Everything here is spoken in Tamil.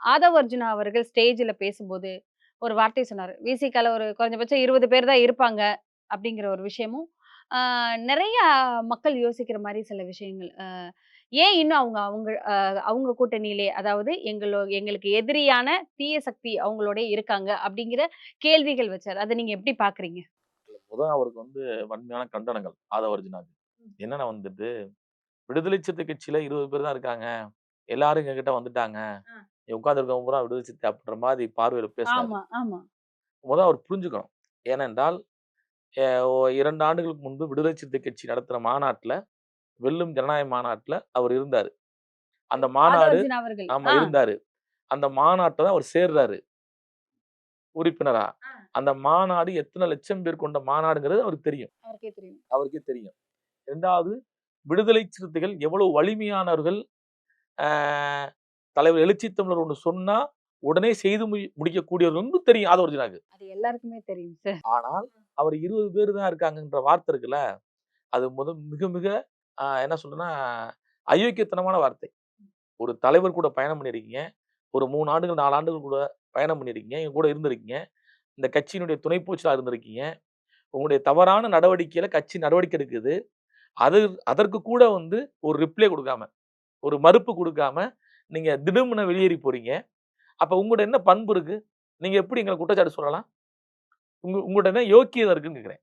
ஆதவ் அர்ஜுனா அவர்கள் ஸ்டேஜ்ல பேசும்போது ஒரு வார்த்தை சொன்னாரு. விசிகால ஒரு குறைஞ்சபட்சம் 20 பேர் தான் இருப்பாங்க. அப்படிங்கிற ஒரு விஷயமும், ஆ நெறைய மக்கள் யோசிக்கிற மாரி சில விஷயங்கள். ஏன் இன்னும் அவங்க அவங்க அவங்க கூட்டணியிலே அதாவது எங்களுக்கு எதிரியான தீய சக்தி அவங்களோடயே இருக்காங்க அப்படிங்கிற கேள்விகள் வச்சாரு. அத நீங்க எப்படி பார்க்குறீங்க? அவருக்கு வன்மையான கண்டனங்கள் ஆதவ அர்ஜுனாக்கு. என்னன்னா விடுதலை சிறுத்தை கட்சியில 20 பேர் தான் இருக்காங்க. எல்லாரும் எங்ககிட்ட வந்துட்டாங்க. ஆ. உட்கார்ந்திருக்கவங்க பூரா விடுதலை சிறுத்தை அப்படின்ற மாரி பார்வையில பேசுறாரு. ஆமா, ஆமா. அவர் புரிஞ்சுக்கணும். ஏனென்றால், எ ஒ 2 ஆண்டுகளுக்கு முன்பு விடுதலை சிறுத்தை கட்சி நடத்தின மாநாட்ல, வெல்லும் ஜனநாயக மாநாட்ல அவர் இருந்தாரு. அந்த ஆதவ் மாநாடு அர்ஜுனா அவர்கள். ஆமா ஆ. இருந்தாரு. அந்த மாநாட்ல தான் அவர் சேர்றாரு உறுப்பினரா. ஆ. அந்த மாநாடு எத்தன லட்சம் பேர் கொண்ட மாநாடுங்கிறது அவருக்கு தெரியும். அவருக்கே தெரியும். அவருக்கே தெரியும். 2வது விடுதலை சிறுத்தைகள் எவ்வளவு வலிமையானவர்கள். ஆ தலைவர் எழுச்சி தமிழர் ஒண்ணு சொன்னா, உடனே செய்து முடிக்கக்கூடியவர்கள்ன்னு தெரியும் ஆதவ அர்ஜுனாக்கு. அது எல்லாருக்குமே தெரியும் சார். ஆனால், அவர் 20 பேர் தான் இருக்காங்கன்ற வார்த்தை இருக்குல்ல, அது மிக மிக என்ன சொல்றேன்னா, அயோக்கியத்தனமான வார்த்தை. ஒரு தலைவர் கூட பயணம் பண்ணியிருக்கீங்க. ஒரு 3 ஆண்டுகள், 4 ஆண்டுகள் கூட பயணம் பண்ணியிருக்கீங்க. எங்க கூட இருந்திருக்கீங்க. இந்த கட்சியினுடைய துணை பொதுச்செயலாளரா இருந்திருக்கீங்க. உங்களுடைய தவறான நடவடிக்கையில கட்சி நடவடிக்கை எடுக்குது. அது அதற்கு கூட ஒரு ரிப்ளை குடுக்காம, ஒரு மறுப்பு குடுக்காம, நீங்க திடுமென வெளியேறி போறீங்க. அப்ப உங்கட்ட என்ன பண்பு இருக்கு? நீங்க எப்படி எங்கள குற்றச்சாட்டு சொல்லலாம்? உங்கட்ட என்ன யோக்கியதை இருக்குன்னு கேட்கிறேன்.